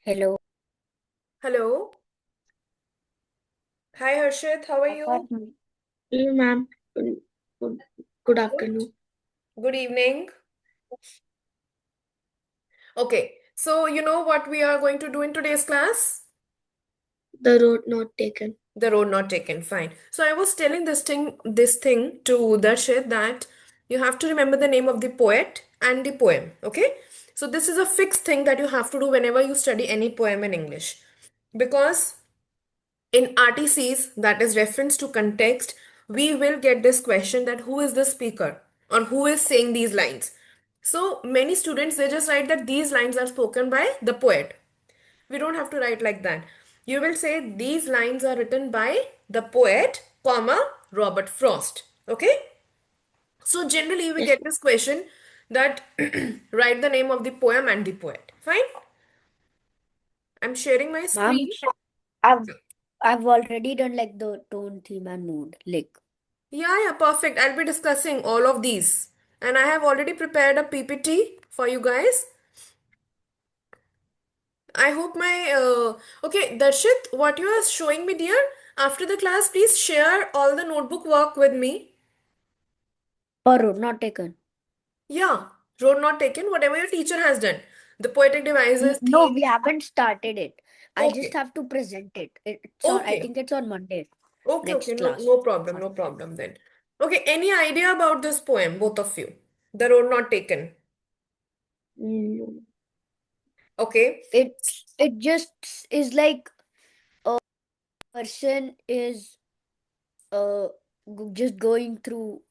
Hello. Hello. Hi Harshit, how are you? Hello, ma'am. Good, good Good. afternoon. Good evening. Okay, so you know what we are going to do in today's class? The road not taken. The road not taken. Fine. So I was telling this thing to Darshit that you have to remember the name of the poet and the poem. Okay? So this is a fixed thing that you have to do whenever you study any poem in English. Because in RTCs, that is reference to context, we will get this question that who is the speaker or who is saying these lines. So many students they just write that these lines are spoken by the poet. We don't have to write like that. You will say these lines are written by the poet, comma, Robert Frost. Okay? So generally we Yes, get this question that write the name of the poem and the poet. Fine? I'm sharing my ma'am. screen. I've I've already done like the tone, theme, and mood. Like, Yeah, perfect. I'll be discussing all of these. And I have already prepared a PPT for you guys. I hope my okay, Darshit, what you are showing me, dear, after the class, please share all the notebook work with me. or road not taken. Yeah, road not taken, whatever your teacher has done. The poetic devices, No, theme. we haven't started it. I just Okay, have to present it. It's on. I okay, think it's on Monday. okay, Next no, class. no problem, no problem then. Okay, any idea about this poem, both of you? The road not taken. Mm, Okay, It it just is like a person is just going through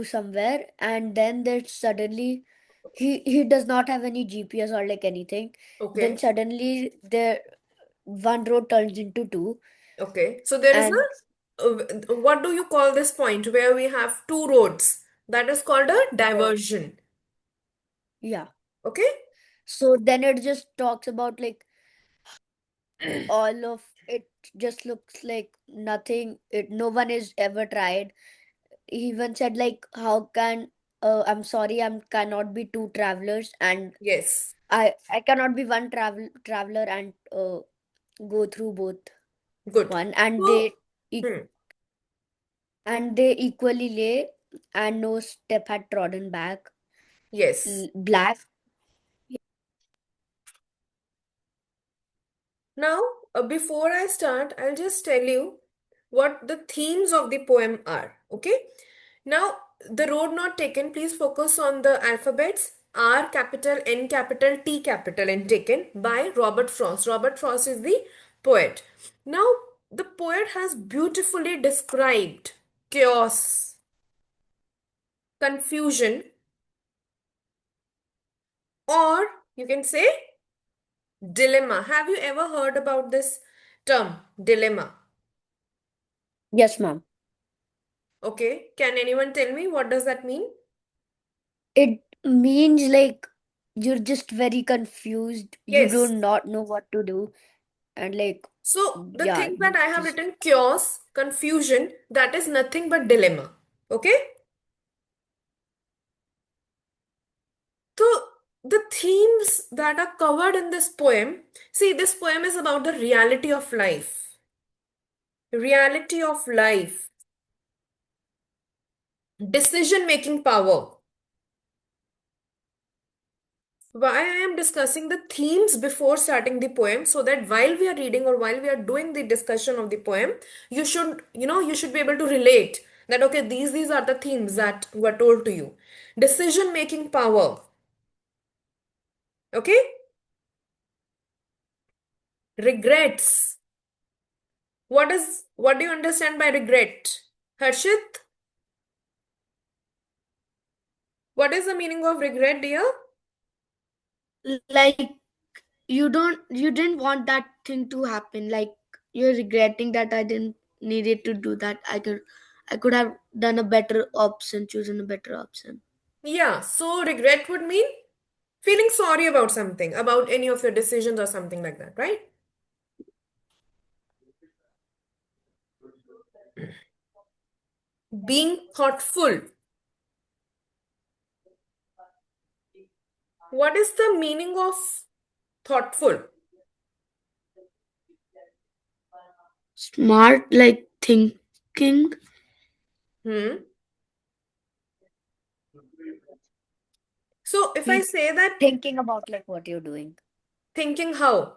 somewhere, and then there's suddenly he does not have any GPS or like anything. Then okay, suddenly there one road turns into two, okay. So there is and what do you call this point where we have two roads? That is called a uh, diversion. yeah. Okay? So then it just talks about like all of it just looks like nothing. It no one is ever tried. He even said like how can I'm sorry I cannot be two travelers, and Yes. I cannot be one traveler and go through both Good. one, So, hmm, and they equally lay, and no step had trodden back. yes. Black. Now, before I start, I'll just tell you what the themes of the poem are. Okay? Now, the road not taken, please focus on the alphabets R capital, N capital, T capital, and taken by Robert Frost. Robert Frost is the poet. Now, the poet has beautifully described chaos, confusion, or you can say dilemma. Have you ever heard about this term, dilemma? Yes, ma'am. Okay, can anyone tell me what does that mean? It means like you're just very confused. You do Yes. not know what to do, and like So the yeah, thing that you I have just written chaos, confusion, that is nothing but dilemma. Okay? So the themes that are covered in this poem, see, this poem is about the reality of life. Reality of life, decision making power. Why I am discussing the themes before starting the poem so that while we are reading or while we are doing the discussion of the poem, you should be able to relate that okay, these are the themes that were told to you. Decision making power. Okay? Regrets. What do you understand by regret? Harshit, what is the meaning of regret, dear? like you didn't want that thing to happen. Like you're regretting that I didn't needed to do that. I could have done a better option, chosen a better option. Yeah, so regret would mean feeling sorry about something, about any of your decisions or something like that, right? Being thoughtful. What is the meaning of thoughtful? Smart, like thinking. Hmm. So if I He's say that thinking about like what you're doing. thinking how?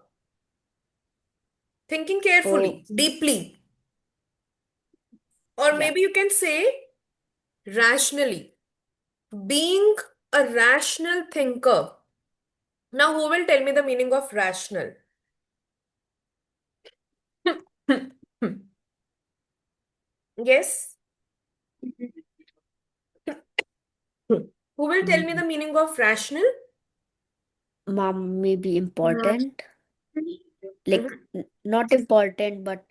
Thinking Oh, carefully, deeply. Or yeah. maybe you can say rationally. Being a rational thinker. Now, who will tell me the meaning of rational? Yes? Who will tell me Mm, the meaning of rational? Mom may be Mhm. important. Like not important, but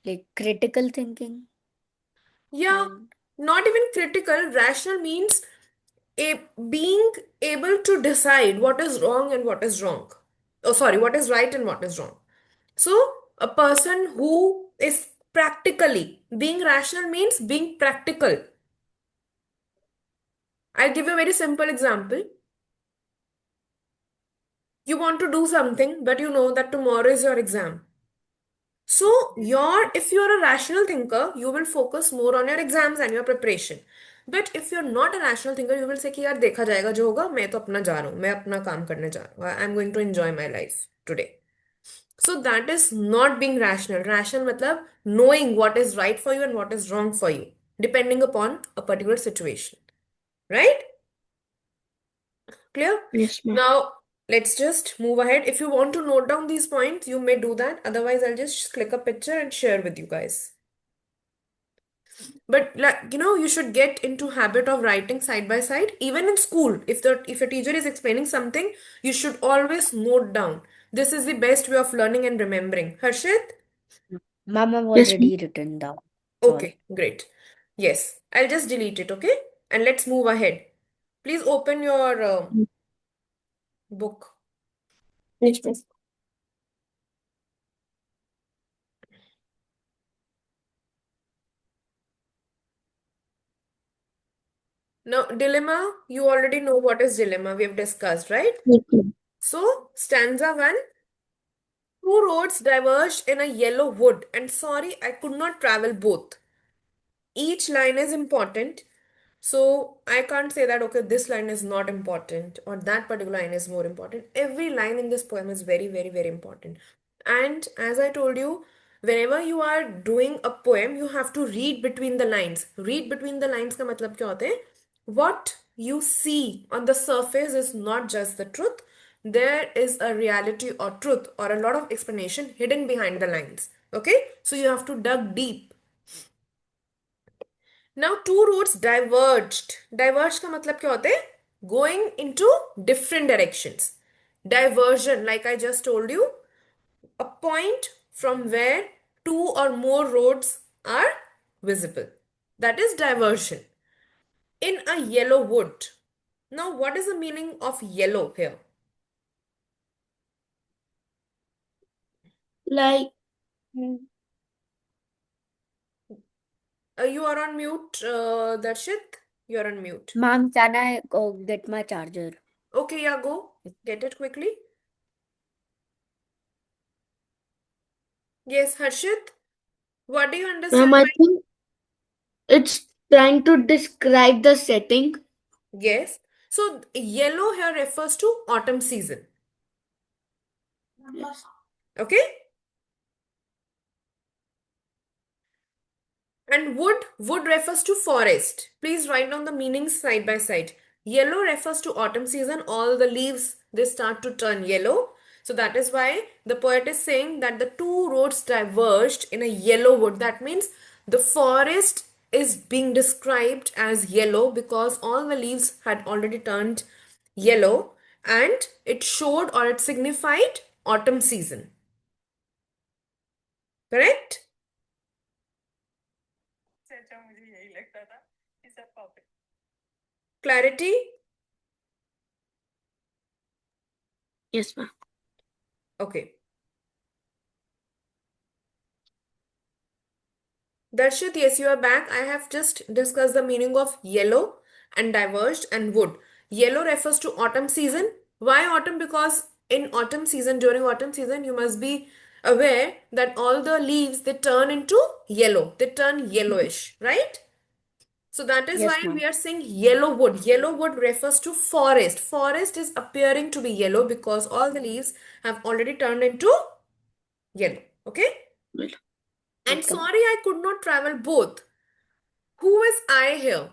like critical thinking. Yeah, And not even critical. Rational means being able to decide what is wrong and what is wrong. Oh, sorry, what is right and what is wrong. So, a person who is practically being rational means being practical. I'll give you a very simple example. You want to do something, but you know that tomorrow is your exam. So, if you're a rational thinker, you will focus more on your exams and your preparation. But if you're not a rational thinker, you will say कि यार देखा जाएगा जो होगा मैं तो अपना जा रहा हूँ मैं अपना काम करने जा रहा हूँ I'm going to enjoy my life today. So that is not being rational. Rational matlab knowing what is right for you and what is wrong for you, depending upon a particular situation. Right? Clear? yes, ma'am. Now, let's just move ahead. If you want to note down these points, you may do that. Otherwise, I'll just click a picture and share with you guys. But like, you should get into habit of writing side by side. Even in school, if a teacher is explaining something, you should always note down. This is the best way of learning and remembering. Harshit? Mom, I've Yes, ma'am. already written down. All. Okay, great. Yes, I'll just delete it, okay? And let's move ahead. Please open your book. Yes, ma'am. Now, dilemma, you already know what is dilemma. We have discussed, right? Yes, ma'am. So, stanza one, two roads diverged in a yellow wood, and sorry, I could not travel both. Each line is important. So I can't say that, okay, this line is not important or that particular line is more important. Every line in this poem is very, very, very important. And as I told you, whenever you are doing a poem, you have to read between the lines. Read between the lines का मतलब क्या होता है? What you see on the surface is not just the truth. There is a reality or truth or a lot of explanation hidden behind the lines. Okay? So you have to dug deep. Now two roads diverged. Diverged का मतलब क्या होता है? Going into different directions. Diversion, like I just told you, a point from where two or more roads are visible. That is diversion. In a yellow wood. Now, what is the meaning of yellow here? Like, You are on mute, Darshit. You are on mute. Mom, can I go get my charger? Okay, yeah, go. Get it quickly. Yes, Harshit. What do you ma'am, understand I by think it's trying to describe the setting. yes? So yellow here refers to autumn season. Yes. Okay? And wood refers to forest. Please write down the meanings side by side. Yellow refers to autumn season. All the leaves, they start to turn yellow. So that is why the poet is saying that the two roads diverged in a yellow wood. That means the forest is being described as yellow because all the leaves had already turned yellow and it showed or it signified autumn season. Correct? Clarity? Yes, ma'am. Okay. Darshit, yes, you are back. I have just discussed the meaning of yellow and diverged and wood. Yellow refers to autumn season. Why autumn? Because in autumn season, during autumn season, you must be aware that all the leaves they turn into yellow. They turn yellowish, right? So that is why Yes, ma'am. we are saying yellow wood. Yellow wood refers to forest. Forest is appearing to be yellow because all the leaves have already turned into yellow. Okay? Well, And Okay. sorry, I could not travel both. Who is I here?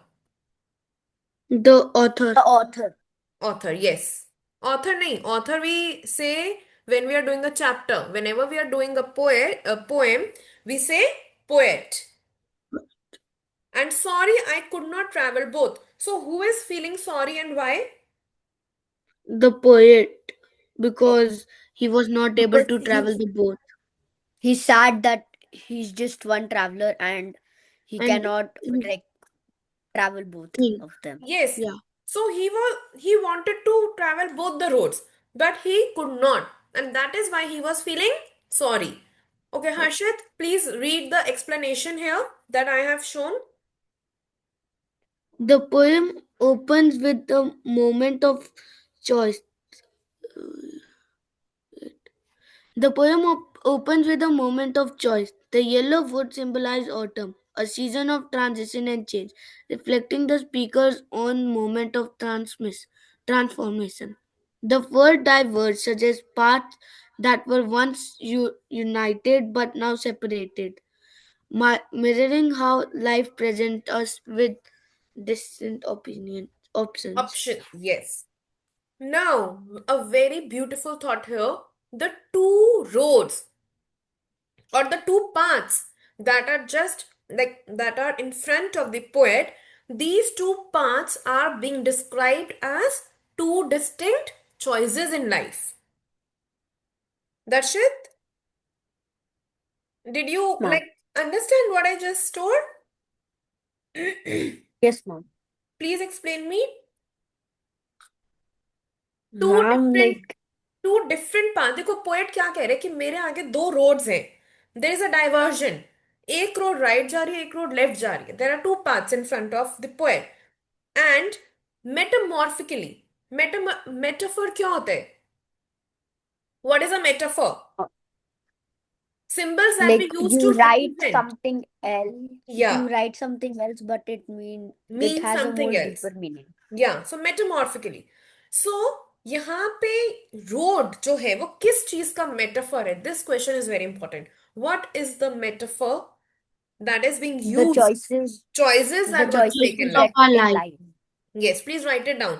the author. The author. Author, yes. Author nahi. Author we say when we are doing a chapter. Whenever we are doing a poem, we say poet. And sorry, I could not travel both. So who is feeling sorry and why? The poet, Oh, because he was not able Because to travel the boat. he's sad that he's just one traveler and he And cannot like travel both he, of them. yes. yeah, So he wanted to travel both the roads, but he could not. And that is why he was feeling sorry. Okay, Harshit, please read the explanation here that I have shown. the poem opens with a moment of choice. The poem opens with a moment of choice. The yellow wood symbolizes autumn, a season of transition and change, reflecting the speaker's own moment of transformation. The word diverge suggests paths that were once united but now separated, mirroring how life presents us with distinct options. Option, yes. Now, a very beautiful thought here. The two roads or the two paths that are just like that are in front of the poet, these two paths are being described as two distinct choices in life. Darshit, did you Ma'am. like understand what I just told? Yes, ma'am. Please explain me. Two Ma'am, different like two different path देखो poet क्या कह रहे हैं कि मेरे आगे दो roads हैं देर इज अ डाइवर्जन एक रोड राइट जा रही है एक रोड लेफ्ट जा रही है there are two paths in front of the poet and metamorphically metaphor क्या होता है what is a metaphor uh, symbols that we like use to represent या you write something else, but it mean has a something more else deeper meaning. या सो मेटामॉर्फिकली सो यहाँ पे road जो है वो किस चीज का मेटाफर है this question is very important what is the metaphor that is being The used choices, choices the that one The take choices in we choices of life. get our in life. life. Yes, please write it down.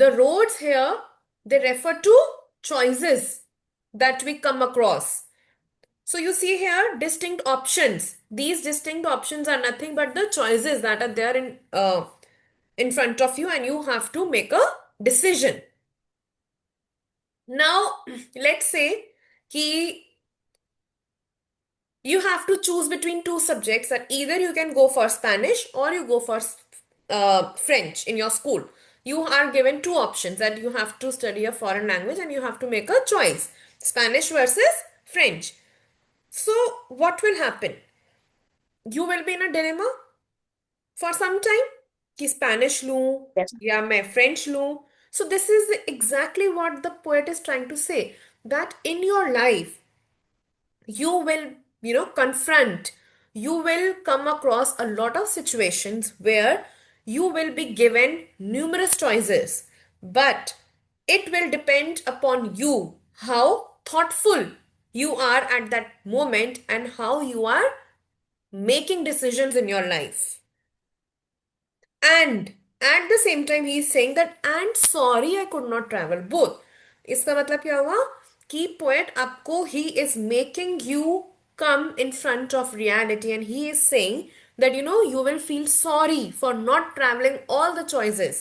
The roads here, they refer to choices that we come across. So you see here distinct options. These distinct options are nothing but the choices that are there in front of you, and you have to make a decision. Now, let's say कि you have to choose between two subjects that either you can go for Spanish or you go for French in your school. You are given two options that you have to study a foreign language and you have to make a choice Spanish versus French. So, what will happen? You will be in a dilemma for some time कि Spanish लूं Yes. या मैं French लूं. So, this is exactly what the poet is trying to say that in your life, you will confront you will come across a lot of situations where you will be given numerous choices but it will depend upon you how thoughtful you are at that moment and how you are making decisions in your life and at the same time he is saying that and sorry I could not travel both इसका मतलब क्या हुआ कि poet आपको he is making you come in front of reality and he is saying that you will feel sorry for not traveling all the choices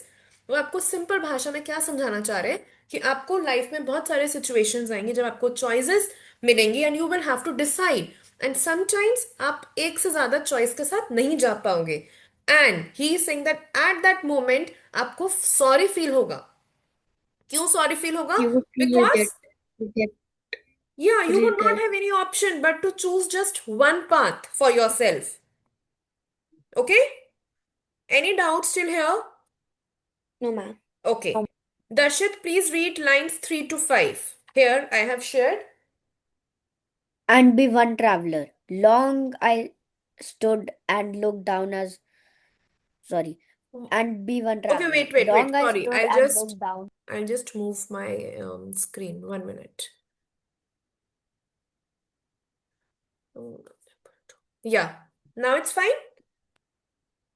वो आपको simple भाषा में क्या समझाना चाह रहे हैं कि आपको लाइफ में बहुत सारे सिचुएशंस आएंगे जब आपको चॉइसेस मिलेंगी and you will have to decide and sometimes आप एक से ज्यादा चॉइस के साथ नहीं जा पाओगे and he is saying that at that moment आपको सॉरी फील होगा क्यों सॉरी फील होगा You will feel because reject, yeah you would not regret. have any option but to choose just one path for yourself okay any doubts still here No, ma'am. Okay. Darshit, please read lines 3 to 5. Here I have shared. And be one traveler. Long I stood and looked down as sorry. And be one Okay, traveler. wait. Long I Sorry. stood and looked down. I'll just move my screen. 1 minute. Yeah. Now it's fine?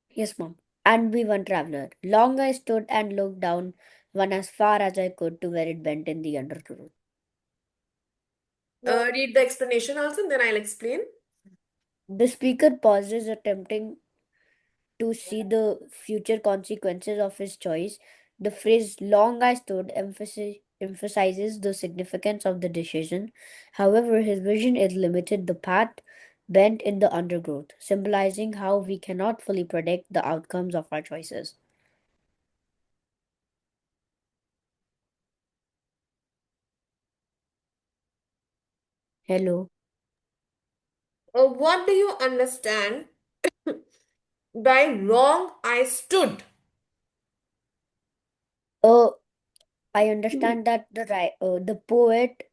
Yes, mom. And be one traveler. Long I stood and looked down one as far as I could to where it bent in the undergrowth. Read the explanation also, and then I'll explain. The speaker pauses, attempting to see the future consequences of his choice. The phrase long I stood emphasizes the significance of the decision. However, his vision is limited, the path bent in the undergrowth, symbolizing how we cannot fully predict the outcomes of our choices. Hello. What do you understand by long I stood? Uh, I understand that the poet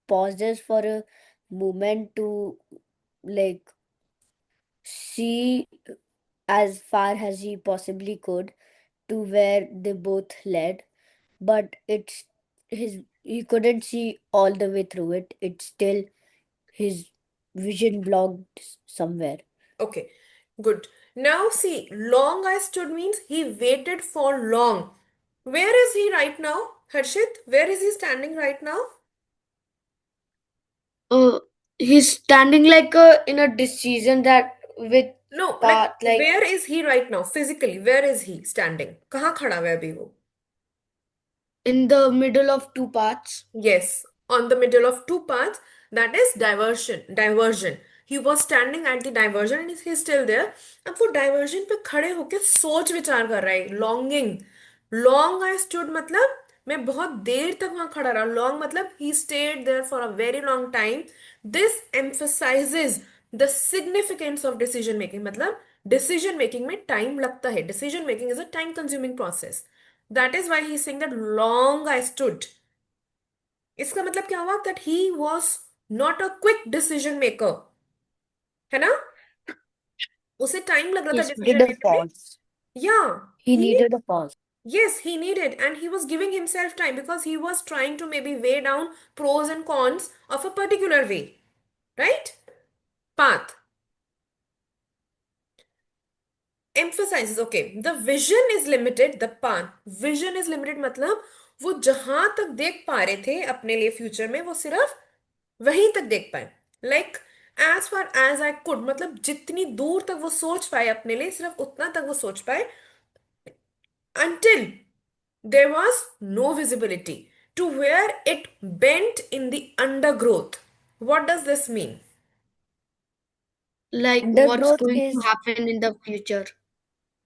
pauses for a moment to like see as far as he possibly could to where they both led, but it's his he couldn't see all the way through it. It's still his vision blocked somewhere. Okay, good. Now see, long I stood means he waited for long. Where is he right now, Harshit? Where is he standing right now? Uh, he's standing like in a decision that with No, like path like where is he right now? Physically, where is he standing? कहाँ खड़ा हुआ है अभी वो? in the middle of two paths. Yes, on the middle of two paths, that is diversion. He was standing at the diversion and he's still there. अब वो diversion पे खड़े होके सोच विचार कर रहा है, longing. Long I stood मतलब मैं बहुत देर तक वहां खड़ा रहा. Long मतलब he stayed there for a very long time. This emphasizes the significance of decision making. मतलब decision making में time लगता है. Decision making is a time consuming process. That is why he's saying that long I stood. इसका मतलब क्या हुआ that he was not a quick decision maker. है ना? उसे टाइम लग रहा था Yes, डिसीजन Did a लेने में. pause. या He he needed a pause. yes he needed and he was giving himself time because he was trying to maybe weigh down pros and cons of a particular way, right? Path emphasizes okay the vision is limited, the path vision is limited मतलब वो जहां तक देख पा रहे थे अपने लिए फ्यूचर में वो सिर्फ वहीं तक देख पाए. Like as far as I could मतलब जितनी दूर तक वो सोच पाए अपने लिए सिर्फ उतना तक वो सोच पाए. until there was no visibility to where it bent in the undergrowth. What does this mean? like what's Undergrowth going to is happen in the future.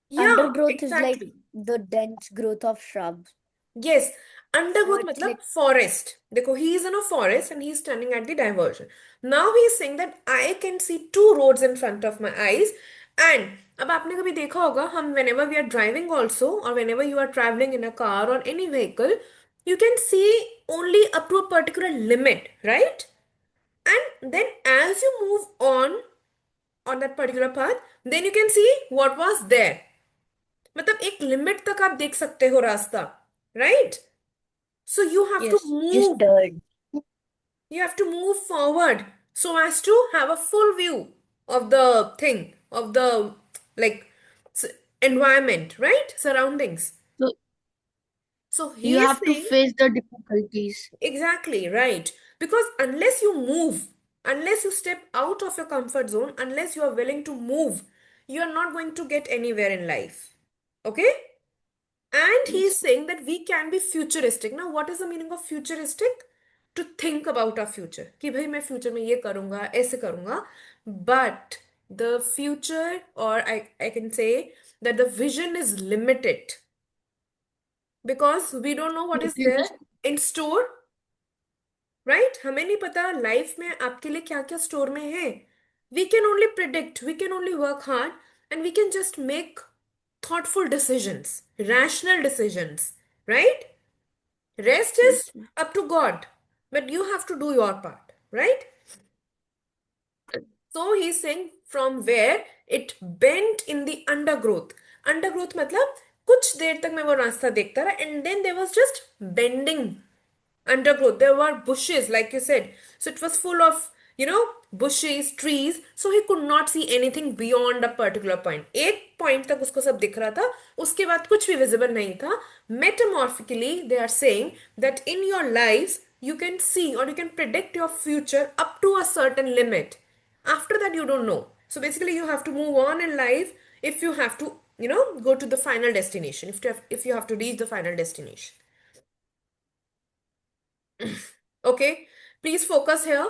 Yeah, undergrowth is like exactly. the dense growth of shrubs. Yes, So undergrowth it's मतलब like forest. देखो, he is in a forest and he is standing at the diversion. Now he is saying that I can see two roads in front of my eyes. And अब आपने कभी देखा होगा हम whenever we are driving also or whenever you are traveling in a car or any vehicle, you can see only up to a particular limit, right? And then as you move on that particular path, then you can see what was there. मतलब एक limit तक आप देख सकते हो रास्ता, right? So Yes. just dirt. you have to move forward so as to have a full view of the thing, of the like s- environment, right? Surroundings. So So you he is have to saying face the difficulties. exactly right. Because unless you move, unless you step out of your comfort zone, unless you are willing to move, you are not going to get anywhere in life. Okay? And he is Yes. saying that we can be futuristic. Now, what is the meaning of futuristic? To think about our future. कि भाई मैं future में ये करूँगा, ऐसे करूँगा. But the future, or I can say that the vision is limited because we don't know what You is can there just in store, right? हमें नहीं पता लाइफ में आपके लिए क्या क्या स्टोर में है. We can only predict, we can only work hard, and we can just make thoughtful decisions, rational decisions. right? Rest is Yes, ma'am. up to God, but you have to do your part, right? So he's saying from where it bent in the undergrowth. Undergrowth मतलब कुछ देर तक मैं वो रास्ता देखता रहा and then there was just bending undergrowth. There were bushes, like you said. So it was full of, bushes, trees. So he could not see anything beyond a particular point. एक point तक उसको सब दिख रहा था. उसके बाद कुछ भी visible नहीं था. Metamorphically, they are saying that in your lives, you can see or you can predict your future up to a certain limit. After that, you don't know. So basically, you have to move on in life if you have to, go to the final destination. If you have to reach the final destination. Okay, please focus here.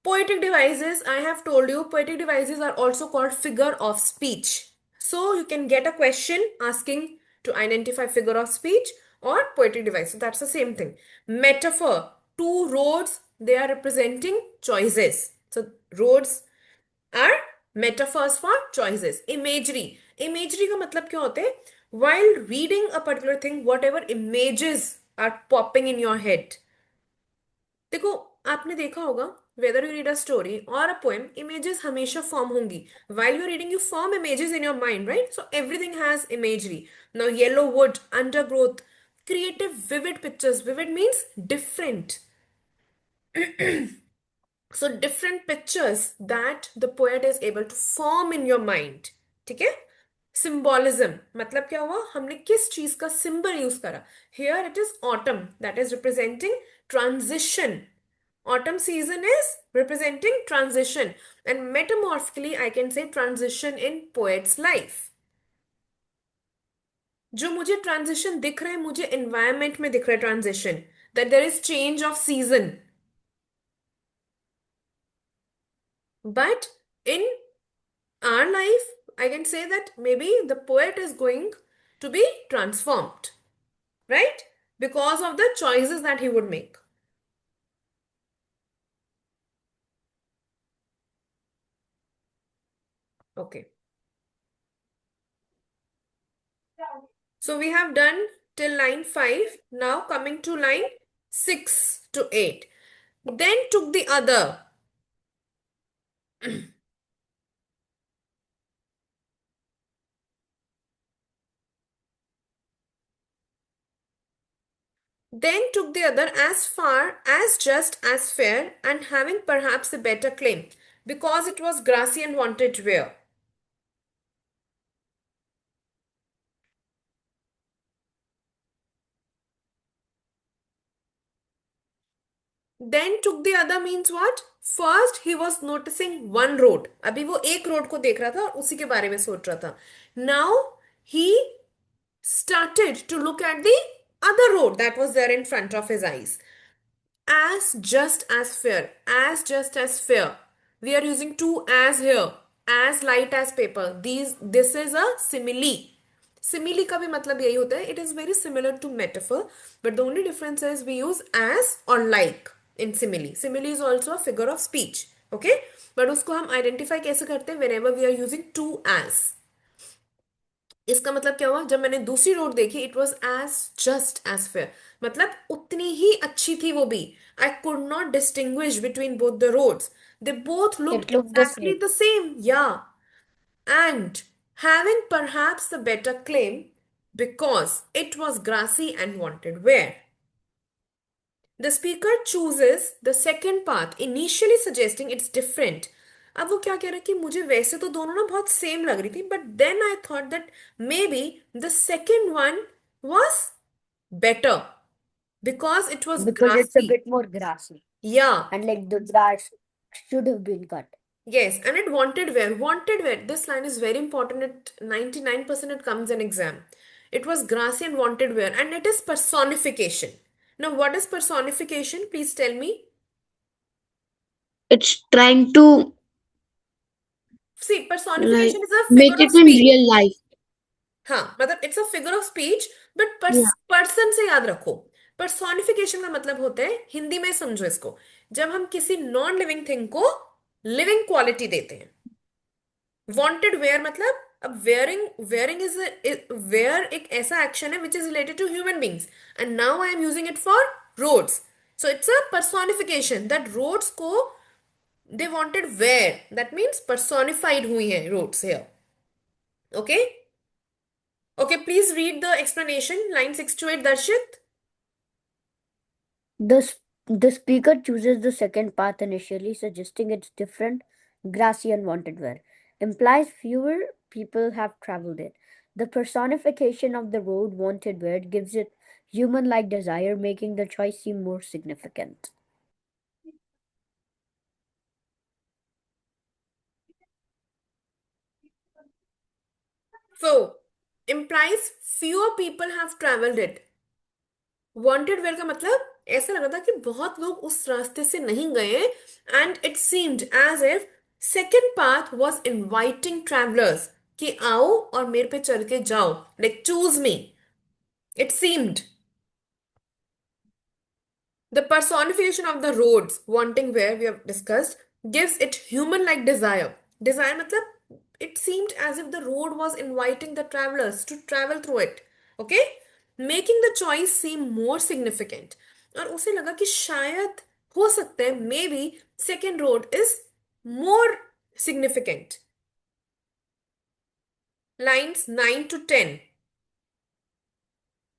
Poetic devices, I have told you, poetic devices are also called figure of speech. So you can get a question asking to identify figure of speech or poetic device. So that's the same thing. Metaphor, two roads, they are representing choices. So roads are metaphors for choices. Imagery, imagery का मतलब क्या होता है? While reading a particular thing, whatever images are popping in your head. देखो, आपने देखा होगा whether you read a story or a poem, images हमेशा form होंगी. While you're reading, you form images in your mind, right? So everything has imagery. Now yellow wood, undergrowth, creative vivid pictures. Vivid means different. So different pictures that the poet is able to form in your mind. ठीक है? Symbolism मतलब क्या हुआ? हमने किस चीज का symbol use करा? Here it is autumn, that is representing transition. Autumn season is representing transition, and metamorphically I can say transition in poet's life. जो मुझे ट्रांजिशन दिख रहा है, मुझे एनवायरमेंट में दिख रहा है transition, that there is change of season. But in our life, I can say that maybe the poet is going to be transformed, right? Because of the choices that he would make. Okay. So we have done till line 5. Now coming to line 6 to 8. Then took the other. Then took the other as far as just as fair and having perhaps a better claim, because it was grassy and wanted wear. Then took the other means what? First he was noticing one road. अभी वो एक road को देख रहा था और उसी के बारे में सोच रहा था. Now he started to look at the other road that was there in front of his eyes. As just as fair, as just as fair. We are using two as here. As light as paper. This is a simile. Simile का भी मतलब यही होता है. It is very similar to metaphor, but the only difference is we use as or like in simile. Simile is also a figure of speech. Okay? But उसको हम identify कैसे करते हैं? Whenever we are using two as. इसका मतलब क्या हुआ? जब मैंने दूसरी रोड देखी, it was as just as fair, मतलब उतनी ही अच्छी थी वो भी. I could not distinguish between both the roads. They both looked It looked the exactly same. The same. Yeah, and having perhaps the better claim because it was grassy and wanted wear. The speaker chooses the second path, initially suggesting it's different. अब वो क्या कह रहा है कि मुझे वैसे तो दोनों ना बहुत सेम लग रही थी, but then I thought that maybe the second one was better because it was Because it's a grassy. bit more grassy. या, And like the grass should have been cut. yes, and it wanted where. Wanted where. This line is very important. At 99% it comes in exam. It was grassy and wanted where. And it is personification. Now, what is personification? Please tell me. It's trying to See, like personification is a make figure of it in speech. real life. हाँ, मतलब it's a figure of speech, but Yeah. Person से याद रखो. Personification का मतलब होता है, हिंदी में समझो इसको, जब हम किसी नॉन लिविंग थिंग को लिविंग क्वालिटी देते हैं. वांटेड वेयर मतलब अब wearing wear एक ऐसा एक्शन है which is related to human beings and now I am using it for roads. So it's a personification that roads को they wanted wear. That means personified हुई है roads here. Okay? Okay, please read the explanation, line 6 to 8, Darshit. The speaker chooses the second path initially, suggesting it's different, grassy, unwanted wear. Implies fewer people have traveled it. The personification of the road wanted wear gives it human-like desire, making the choice seem more significant. So, implies fewer people have traveled it. Wanted wear का मतलब ऐसा लगा था कि बहुत लोग उस रास्ते से नहीं गए and it seemed as if second path was inviting travellers कि आओ और मेरे पे चल के जाओ like choose me it seemed the personification of the roads wanting where we have discussed gives it human like desire. Desire matlab it seemed as if the road was inviting the travelers to travel through it. Okay? Making the choice seem more significant. और उसे लगा कि शायद हो सकता है may be second road is more significant. Lines 9 to 10.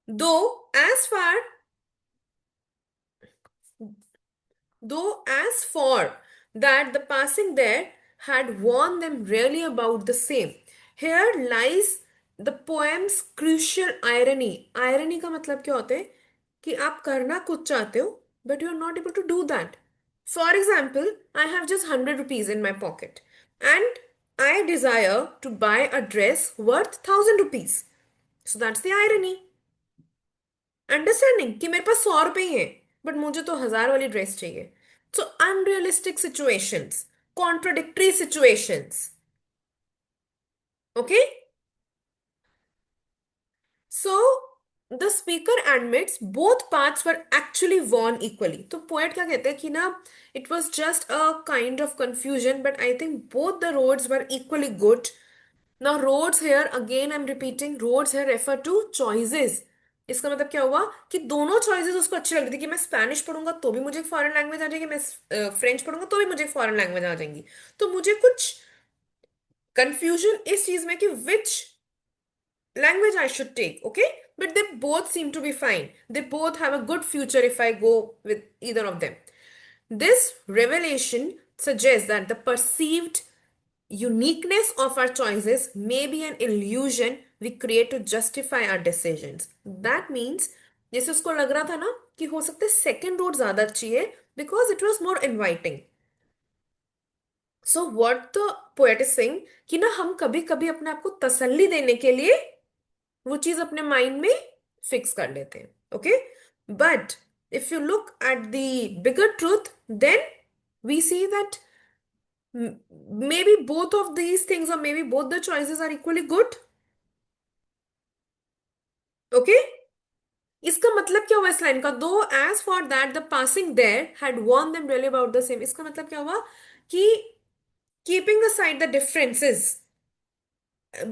Though as for that the passing there had warned them really about the same. Here lies the poem's crucial irony. Irony का मतलब क्या होता है कि आप करना कुछ चाहते हो but you are not able to do that. For example, I have just 100 rupees in my pocket and I desire to buy a dress worth 1000 rupees. So that's the irony. Understanding कि मेरे पास 100 रुपए ही है but मुझे तो 1000 वाली dress चाहिए. So unrealistic situations, contradictory situations. Okay, so the speaker admits both parts were actually worn equally. तो poet क्या कहते हैं कि ना it was just a kind of confusion but I think both the roads were equally good. Now roads here again I'm repeating roads here refer to choices. इसका मतलब क्या हुआ कि दोनों चॉइसेस उसको अच्छी लग रही थी कि मैं स्पेनिश पढ़ूंगा तो भी मुझे एक फॉरेन लैंग्वेज आ जाएगी, मैं फ्रेंच पढ़ूंगा तो भी मुझे एक फॉरेन लैंग्वेज आ जाएंगी. तो मुझे कुछ कंफ्यूजन इस चीज में कि विच language I should take, okay? But they both seem to be fine. They both have a good future if I go with either of them. This revelation suggests that the perceived uniqueness of our choices may be an illusion we create to justify our decisions. That means जैसे उसको लग रहा था ना कि हो सकता है सेकेंड रोड ज्यादा अच्छी है because it was more inviting. So what the poet is saying कि ना हम कभी कभी अपने आप को तसल्ली देने के लिए वो चीज अपने माइंड में फिक्स कर लेते हैं. Okay, but if you look at the bigger truth then we see that maybe both of these things or maybe both the choices are equally good. Okay, इसका मतलब क्या हुआ इस लाइन का? Though as for that the passing there had worn them really about the same. इसका मतलब क्या हुआ कि keeping aside the differences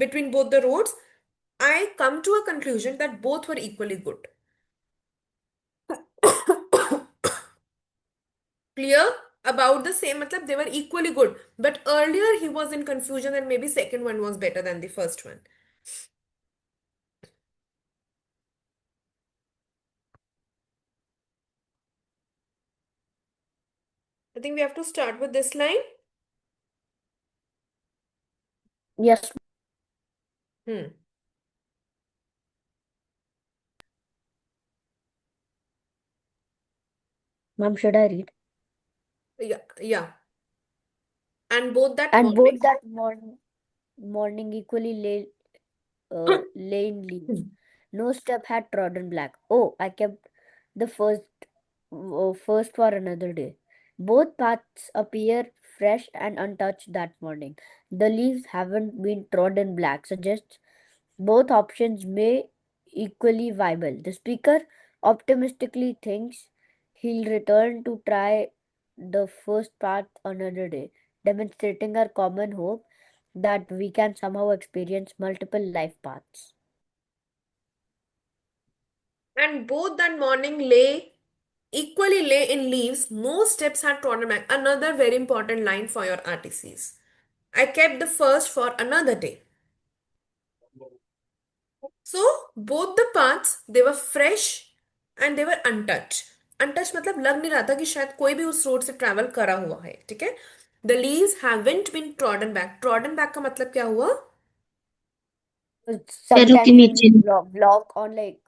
between both the roads I come to a conclusion that both were equally good. Clear about the same matlab they were equally good but earlier he was in confusion and maybe second one was better than the first one. I think we have to start with this line. Yes, Hmm. ma'am, should I read? Yeah, yeah. And both that And morning. both that morning equally lay in leaves. No step had trodden black. Oh, I kept the first for another day. Both paths appear fresh and untouched that morning. The leaves haven't been trodden black, suggests both options may equally viable. The speaker optimistically thinks he'll return to try the first path another day, demonstrating our common hope that we can somehow experience multiple life paths. And both that morning lay equally lay in leaves, no steps had trodden back. Another very important line for your RTCs. I kept the first for another day. So both the paths they were fresh and they were untouched. Untouched मतलब लग नहीं रहा था कि शायद कोई भी उस रोड से ट्रैवल करा हुआ है, ठीक है? The leaves haven't been trodden back. Trodden back का मतलब क्या हुआ? पैरों के Sometimes when नीचे we walk on like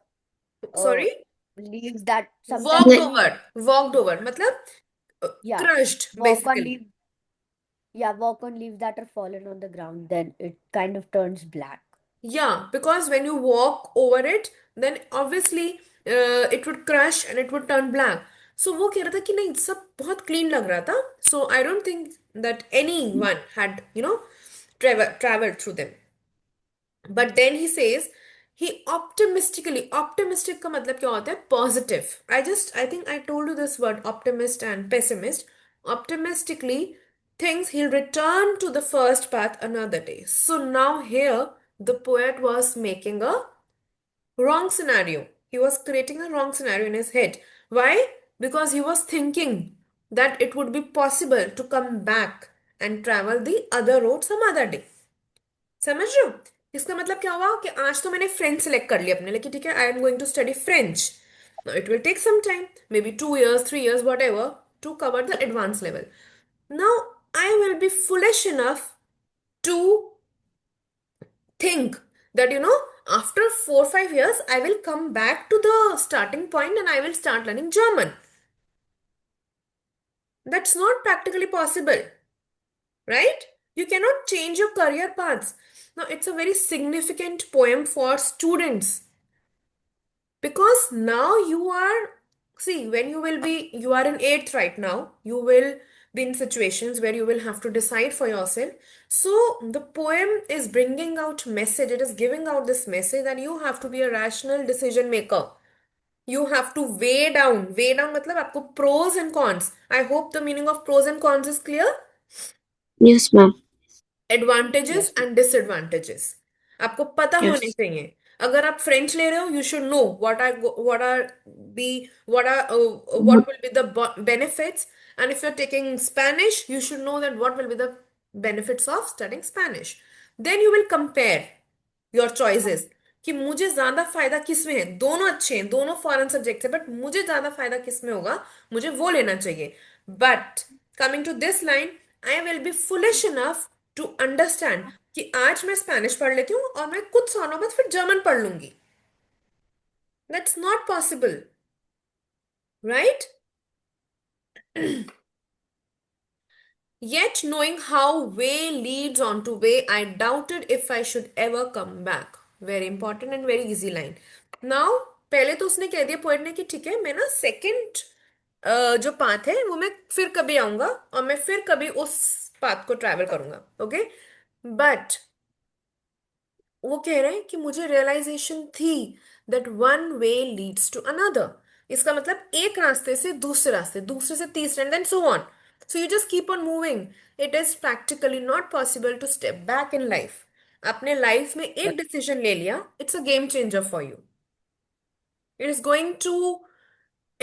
uh Sorry? leaves that sometimes Walked way- when we over. Walked over. मतलब yeah crushed walk on basically. leaves walk on leaves that are fallen on the ground, then it kind of turns black. Yeah, because when you walk over it, then obviously it would crush and it would turn black. So वो कह रहा था कि नहीं सब बहुत clean लग रहा था. So I don't think that anyone had, traveled through them. But then he says he optimistic का मतलब क्या होता है? Positive. I think I told you this word optimist and pessimist. Optimistically thinks he'll return to the first path another day. So now here the poet was making a wrong scenario. He was creating a wrong scenario in his head. Why? Because he was thinking that it would be possible to come back and travel the other road some other day. समझ रहे हो? इसका मतलब क्या हुआ कि आज तो मैंने फ्रेंच सेलेक्ट कर लिया अपने लिए कि ठीक है I am going to study French. Now it will take some time, maybe 2 years, 3 years, whatever, to cover the advanced level. Now I will be foolish enough to think that after 4 5 years I will come back to the starting point and I will start learning German. That's not practically possible, right? You cannot change your career paths. Now it's a very significant poem for students because now you are, see, when you are in eighth right now, you will be in situations where you will have to decide for yourself. So the poem is bringing out message, it is giving out this message that you have to be a rational decision maker. You have to weigh down मतलब आपको pros and cons. I hope the meaning of pros and cons is clear. Yes, ma'am. Advantages Yes. And disadvantages आपको पता होने Yes. चाहिए. अगर आप French ले रहे हो you should know what are the what will be the benefits. And if you are taking Spanish you should know that what will be the benefits of studying Spanish. Then you will compare your choices कि मुझे ज्यादा फायदा किस में है. दोनों अच्छे हैं, दोनों फॉरेन सब्जेक्ट है, बट मुझे ज्यादा फायदा किस में होगा, मुझे वो लेना चाहिए. But coming to this line, I will be foolish enough to understand कि आज मैं स्पेनिश पढ़ लेती हूँ और मैं कुछ सालों बाद फिर जर्मन पढ़ लूंगी. That's not possible, right? Yet, knowing how way leads on to way, I doubted if I should ever come back. Very important and very easy line. Now, पहले तो उसने कह दिया पोएट ने कि ठीक है मैं ना सेकंड जो पाथ है वो मैं फिर कभी आऊंगा और मैं फिर कभी उस पाथ को ट्रैवल करूंगा. ओके, बट वो कह रहे हैं कि मुझे रियलाइजेशन थी that one way leads to another. इसका मतलब एक रास्ते से दूसरे रास्ते, दूसरे से तीसरे, and then so on. So you just keep on moving. It is practically not possible to step back in life. अपने लाइफ में एक डिसीजन ले लिया, it's a game changer for you. It is going to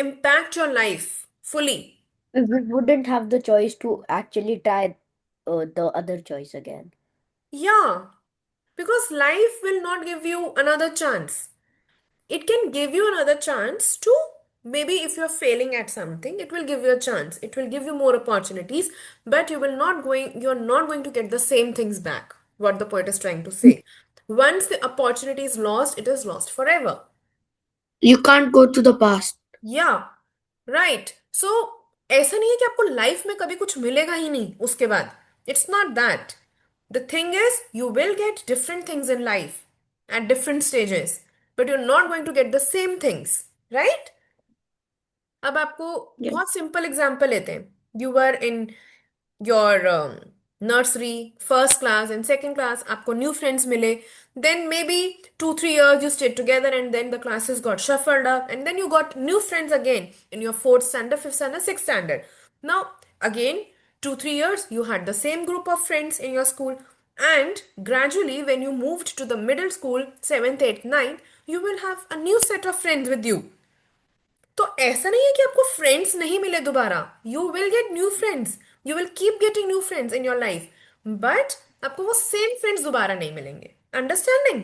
impact your life fully. We wouldn't have the choice to actually try the other choice again. Yeah, because life will not give you another chance. It can give you another chance to, maybe if you're failing at something, it will give you a chance, it will give you more opportunities, but you're not going to get the same things back. What the poet is trying to say, once the opportunity is lost, it is lost forever. You can't go to the past. या right. सो ऐसा नहीं है कि आपको life में कभी कुछ मिलेगा ही नहीं उसके बाद. It's not that. The thing is you will get different things in life at different stages, but you are not going to get the same things, right? अब आपको Yeah. बहुत सिंपल एग्जांपल लेते हैं. You are in your nursery, first class and second class, आपको new friends मिले. Then maybe 2 3 years you stayed together and then the classes got shuffled up and then you got new friends again in your fourth standard, fifth standard, sixth standard. Now again 2 3 years you had the same group of friends in your school. And gradually, when you moved to the middle school, 7th, 8th, 9th, you will have a new set of friends with you. तो ऐसा नहीं है कि आपको friends नहीं मिले दोबारा. You will get new friends. You will keep getting new friends in your life. But आपको वो सेम फ्रेंड्स दोबारा नहीं मिलेंगे. Understanding?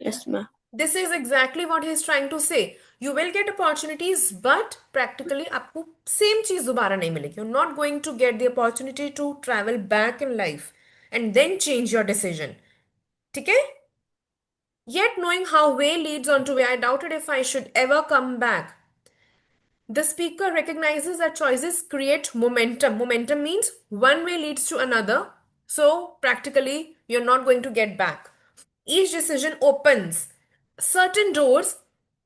Yes, ma'am. This is exactly what he is trying to say. You will get opportunities, but practically आपको same चीज दोबारा नहीं मिलेगी. You're not going to get the opportunity to travel back in life and then change your decision. ठीक है? Yet knowing how way leads on to way, I doubted if I should ever come back. The speaker recognizes that choices create momentum. Momentum means one way leads to another. So practically, you're not going to get back. Each decision opens certain doors,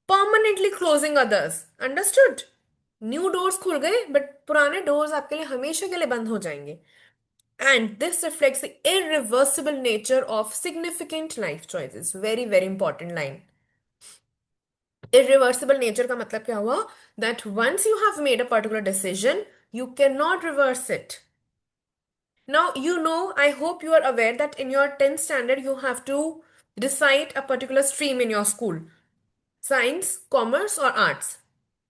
permanently closing others. Understood? New doors खुल गए, but पुराने doors आपके लिए हमेशा के लिए बंद हो जाएंगे. And this reflects the irreversible nature of significant life choices. Very, very important line. Irreversible nature का मतलब क्या हुआ? That once you have made a particular decision, you cannot reverse it. Now, I hope you are aware that in your 10th standard, you have to decide a particular stream in your school. Science, commerce or arts.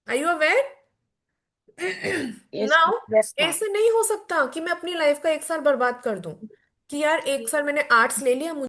Are you aware? Yes, Now, Yes, ma'am. ऐसे नहीं हो सकता कि मैं अपनी life का एक साल बर्बाद कर दूं कि यार एक साल मैंने आर्ट्स ले लिया